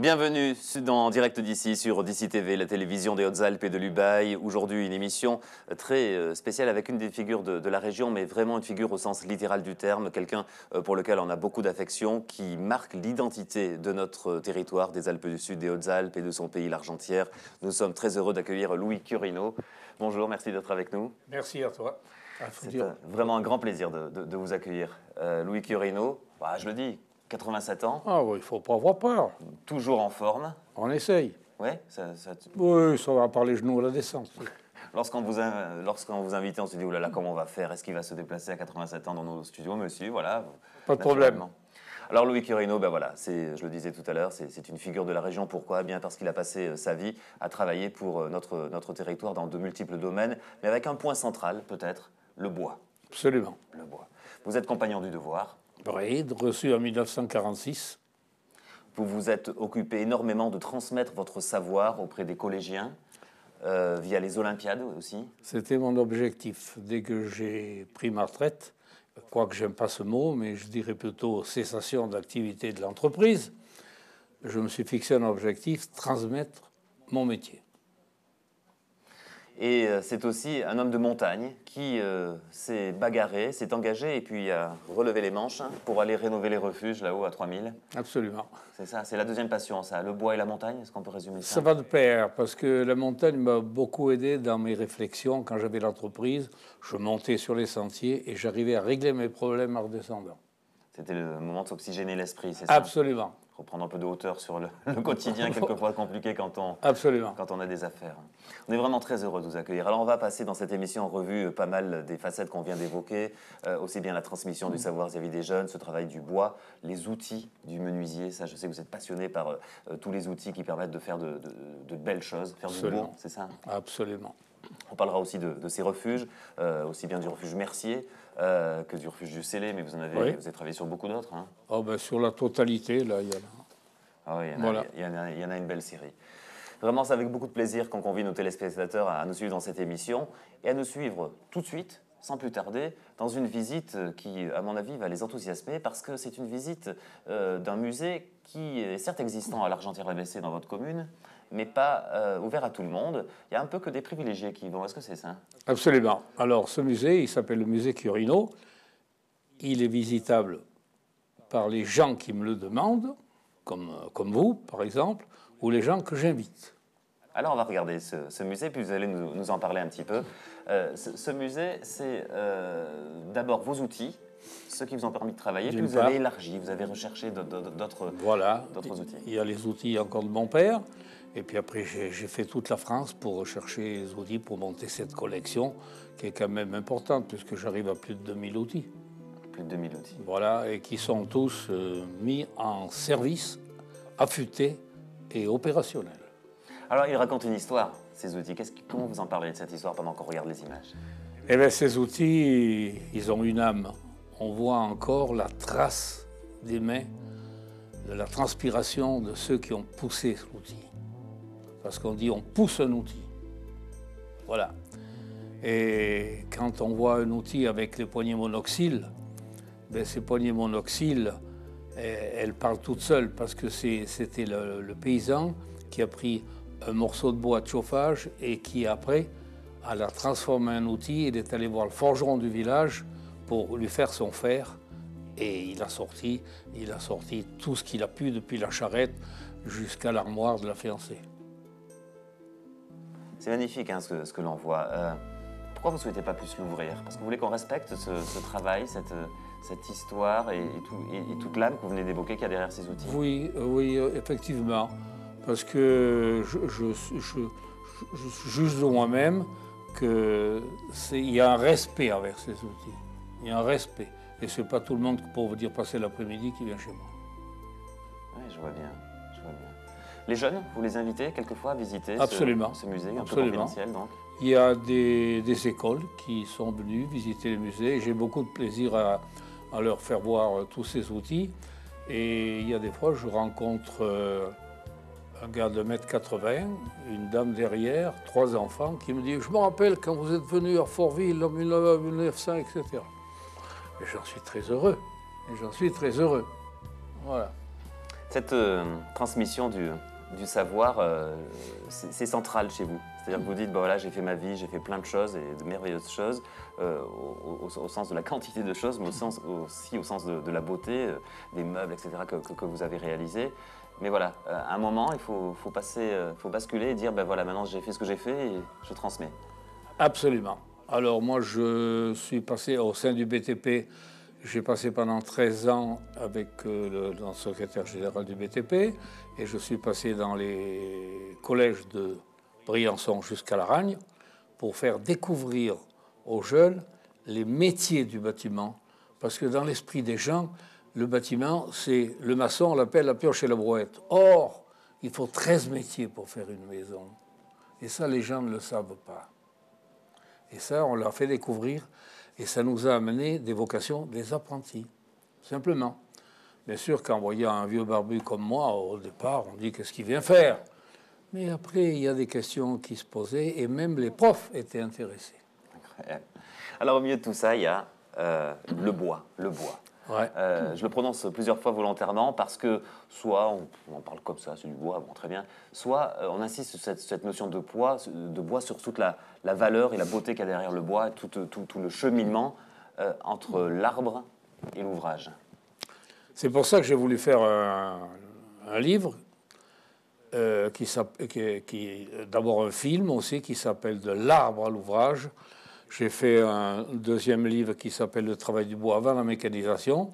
Bienvenue en direct d'ici sur d'ici TV, la télévision des Hautes-Alpes et de l'Ubaye. Aujourd'hui, une émission très spéciale avec une des figures de la région, mais vraiment une figure au sens littéral du terme, quelqu'un pour lequel on a beaucoup d'affection, qui marque l'identité de notre territoire, des Alpes du Sud, des Hautes-Alpes et de son pays, l'Argentière. Nous sommes très heureux d'accueillir Louis Curino. Bonjour, merci d'être avec nous. Merci à toi. C'est vraiment un grand plaisir de vous accueillir. Louis Curino, je le dis, 87 ans. Ah oui, il ne faut pas avoir peur. Toujours en forme. On essaye. Ouais, Oui, ça va par les genoux à la descente. Lorsqu'on vous invite, on se dit, oh là là, comment on va faire? Est-ce qu'il va se déplacer à 87 ans dans nos studios? Monsieur, voilà. Pas de problème. Alors Louis Curino, voilà, je le disais tout à l'heure, c'est une figure de la région. Pourquoi? Bien parce qu'il a passé sa vie à travailler pour notre territoire dans de multiples domaines, mais avec un point central, peut-être, le bois. Absolument. Le bois. Vous êtes compagnon du devoir. Oui, reçu en 1946. Vous vous êtes occupé énormément de transmettre votre savoir auprès des collégiens, via les Olympiades aussi. C'était mon objectif. Dès que j'ai pris ma retraite, quoique j'aime pas ce mot, mais je dirais plutôt cessation d'activité de l'entreprise, je me suis fixé un objectif, transmettre mon métier. Et c'est aussi un homme de montagne qui s'est bagarré, s'est engagé et puis a relevé les manches pour aller rénover les refuges là-haut à 3000. Absolument. C'est ça, c'est la deuxième passion, ça, le bois et la montagne, est-ce qu'on peut résumer ça? Ça va de pair, parce que la montagne m'a beaucoup aidé dans mes réflexions. Quand j'avais l'entreprise, je montais sur les sentiers et j'arrivais à régler mes problèmes en redescendant. C'était le moment de s'oxygéner l'esprit, c'est ça? Absolument. Reprendre un peu de hauteur sur le quotidien, quelquefois compliqué quand on a des affaires. On est vraiment très heureux de vous accueillir. Alors on va passer dans cette émission en revue pas mal des facettes qu'on vient d'évoquer, aussi bien la transmission du savoir vis-à-vis des jeunes, ce travail du bois, les outils du menuisier. Ça, je sais que vous êtes passionné par tous les outils qui permettent de faire de belles choses, faire du beau, c'est ça? Absolument. On parlera aussi de ces refuges, aussi bien du refuge Mercier que du refuge du Célé, mais vous avez travaillé sur beaucoup d'autres. Hein. Oh sur la totalité, là, il y en a une belle série. Vraiment, c'est avec beaucoup de plaisir qu'on convie nos téléspectateurs à nous suivre dans cette émission et à nous suivre tout de suite, sans plus tarder, dans une visite qui, à mon avis, va les enthousiasmer parce que c'est une visite d'un musée qui est certes existant à l'Argentière-la-Bessée dans votre commune, mais pas ouvert à tout le monde. Il y a un peu que des privilégiés qui y vont. Est-ce que c'est ça? Absolument. Alors, ce musée, il s'appelle le musée Curino. Il est visitable par les gens qui me le demandent, comme vous, par exemple, ou les gens que j'invite. Alors, on va regarder ce musée, puis vous allez nous en parler un petit peu. Ce musée, c'est d'abord vos outils, ceux qui vous ont permis de travailler, puis vous avez élargi, vous avez recherché d'autres outils. Il y a les outils encore de mon père, et puis après j'ai fait toute la France pour rechercher les outils pour monter cette collection, qui est quand même importante, puisque j'arrive à plus de 2000 outils. Plus de 2000 outils. Voilà, et qui sont tous mis en service, affûtés et opérationnels. Alors, il raconte une histoire, ces outils. Comment vous en parlez de cette histoire pendant qu'on regarde les images? Eh bien, ces outils, ils ont une âme. On voit encore la trace des mains, de la transpiration de ceux qui ont poussé l'outil. Parce qu'on dit on pousse un outil. Voilà. Et quand on voit un outil avec les poignées monoxyles, ces poignées monoxyles, elles parlent toutes seules parce que c'était le paysan qui a pris un morceau de bois de chauffage et qui après l'a transformé en outil. Il est allé voir le forgeron du village pour lui faire son fer et il a sorti tout ce qu'il a pu depuis la charrette jusqu'à l'armoire de la fiancée. C'est magnifique ce que l'on voit. Pourquoi vous ne souhaitez pas plus l'ouvrir? Parce que vous voulez qu'on respecte ce travail, cette histoire et toute l'âme que vous venez d'évoquer qu'il y a derrière ces outils? Oui, effectivement. Parce que je juge de moi-même qu'il y a un respect envers ces outils. Il y a un respect. Et ce n'est pas tout le monde, pour vous dire passer l'après-midi, qui vient chez moi. Oui, je vois bien. Les jeunes, vous les invitez quelquefois à visiter ce musée, un peu confidentiel donc? Il y a des écoles qui sont venues visiter le musée. J'ai beaucoup de plaisir à leur faire voir tous ces outils. Et il y a des fois, je rencontre un gars de 1,80 m, une dame derrière, 3 enfants, qui me dit « Je me rappelle quand vous êtes venu à Fortville en 1900, etc. » Et j'en suis très heureux. Voilà. Cette transmission du savoir, c'est central chez vous. C'est-à-dire que vous dites, bah voilà, j'ai fait ma vie, j'ai fait plein de choses et de merveilleuses choses, au sens de la quantité de choses, mais aussi au sens de la beauté, des meubles, etc., que vous avez réalisés. Mais voilà, à un moment, il faut basculer et dire, ben voilà, maintenant j'ai fait ce que j'ai fait et je transmets. Absolument. Alors moi, je suis passé au sein du BTP, j'ai passé pendant 13 ans avec le secrétaire général du BTP et je suis passé dans les collèges de Briançon jusqu'à Laragne pour faire découvrir aux jeunes les métiers du bâtiment. Parce que dans l'esprit des gens, le bâtiment, c'est le maçon, on l'appelle la pioche et la brouette. Or, il faut 13 métiers pour faire une maison. Et ça, les gens ne le savent pas. Et ça, on leur fait découvrir. Et ça nous a amené des vocations des apprentis, simplement. Bien sûr qu'en voyant un vieux barbu comme moi, au départ, on dit qu'est-ce qu'il vient faire. Mais après, il y a des questions qui se posaient et même les profs étaient intéressés. Incroyable. Alors au milieu de tout ça, il y a le bois. Le bois. Ouais. Je le prononce plusieurs fois volontairement parce que soit on en parle comme ça, c'est du bois, bon très bien, soit on insiste sur cette notion de bois sur toute la valeur et la beauté qu'il y a derrière le bois, tout le cheminement entre l'arbre et l'ouvrage. C'est pour ça que j'ai voulu faire un livre, d'abord un film aussi qui s'appelle De l'arbre à l'ouvrage. J'ai fait un deuxième livre qui s'appelle Le travail du bois avant la mécanisation,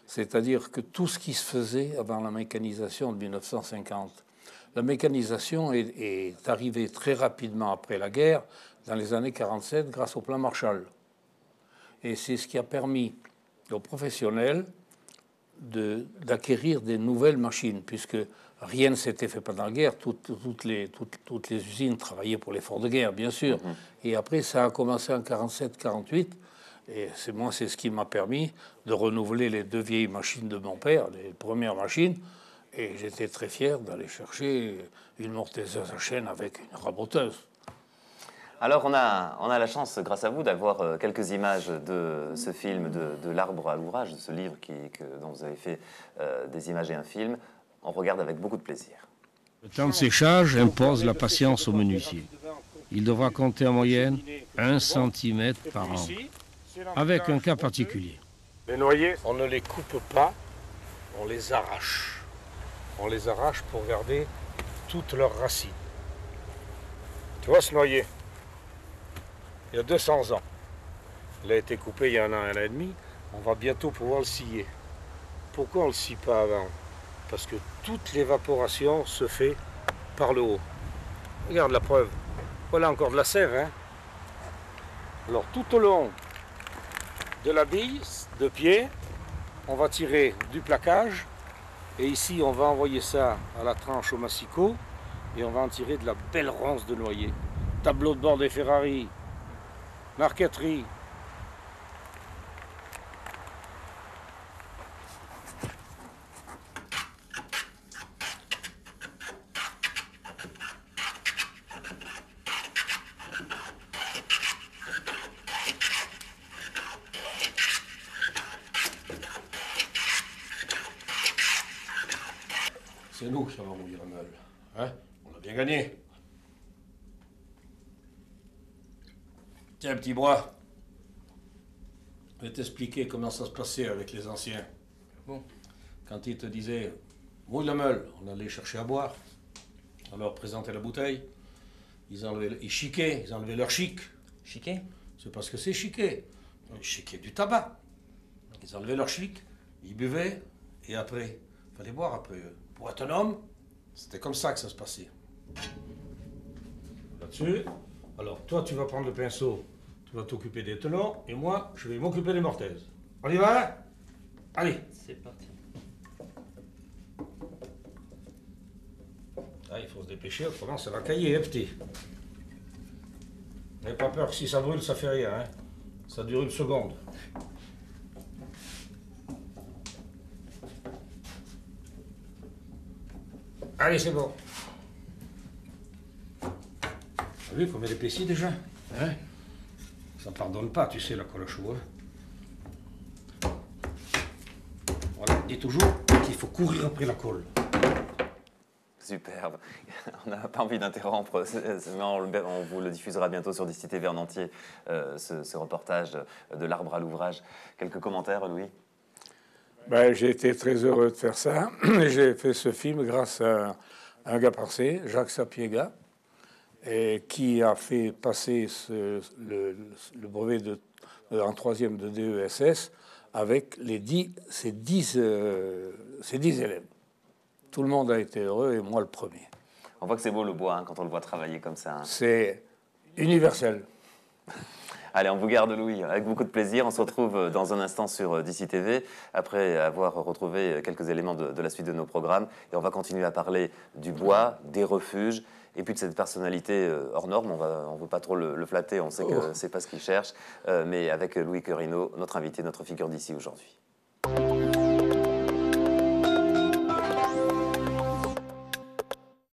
c'est-à-dire que tout ce qui se faisait avant la mécanisation de 1950. La mécanisation est arrivée très rapidement après la guerre, dans les années 47, grâce au plan Marshall. Et c'est ce qui a permis aux professionnels d'acquérir des nouvelles machines, puisque rien ne s'était fait pendant la guerre. Toutes les usines travaillaient pour l'effort de guerre, bien sûr. Et après, ça a commencé en 47-48. Et c'est ce qui m'a permis de renouveler les deux vieilles machines de mon père, les premières machines. Et j'étais très fier d'aller chercher une mortaiseuse à chaîne avec une raboteuse. Alors on a la chance, grâce à vous, d'avoir quelques images de ce film de l'arbre à l'ouvrage, de ce livre dont vous avez fait des images et un film. On regarde avec beaucoup de plaisir. Le temps de séchage impose la patience au menuisier. Il devra compter en moyenne 1 cm par an, avec un cas particulier. Les noyers, on ne les coupe pas, on les arrache. On les arrache pour garder toutes leurs racines. Tu vois ce noyer? Il y a 200 ans. Il a été coupé il y a un an et demi. On va bientôt pouvoir le scier. Pourquoi on ne le scie pas avant? Parce que toute l'évaporation se fait par le haut. Regarde la preuve. Voilà encore de la sève. Hein? Alors tout au long de la bille de pied, on va tirer du plaquage. Et ici, on va envoyer ça à la tranche au massicot. Et on va en tirer de la belle ronce de noyer. Tableau de bord des Ferrari. Marqueterie. C'est nous qui avons mouillé le meule. Hein? On a bien gagné. Tiens, petit bois. Je vais t'expliquer comment ça se passait avec les anciens. Bon. Quand ils te disaient mouille la meule, on allait chercher à boire. On leur présentait la bouteille. Ils chiquaient, ils enlevaient leur chic. Chiquet? C'est parce que c'est chiquer. Ils chiquaient du tabac. Ils enlevaient leur chic, ils buvaient, et après, il fallait boire après eux. Pour être un homme, c'était comme ça que ça se passait. Là-dessus, alors toi tu vas prendre le pinceau, tu vas t'occuper des tenons, et moi je vais m'occuper des mortaises. On y va hein? Allez. C'est parti. Ah, il faut se dépêcher, autrement ça va cailler, hein, petit. N'ayez pas peur que si ça brûle, ça fait rien, hein. Ça dure une seconde. Allez, c'est bon. T'as vu comme elle épaissit déjà? Hein? Ça pardonne pas, tu sais, la colle à cheveux. Voilà, et toujours qu'il faut courir après la colle. Superbe. On n'a pas envie d'interrompre, mais on vous le diffusera bientôt sur D'ici TV en entier, ce reportage de l'arbre à l'ouvrage. Quelques commentaires, Louis? Ben, j'ai été très heureux de faire ça. J'ai fait ce film grâce à un gars passé, Jacques Sapiega, et qui a fait passer le brevet en troisième de DESS avec ses 10 élèves. Tout le monde a été heureux et moi le premier. On voit que c'est beau le bois quand on le voit travailler comme ça. C'est universel. Allez, on vous garde, Louis, avec beaucoup de plaisir. On se retrouve dans un instant sur D'ici TV, après avoir retrouvé quelques éléments de la suite de nos programmes. Et on va continuer à parler du bois, des refuges, et puis de cette personnalité hors norme. On ne veut pas trop le flatter, on sait que c'est pas ce qu'il cherche. Mais avec Louis Querino, notre invité, notre figure d'ici aujourd'hui.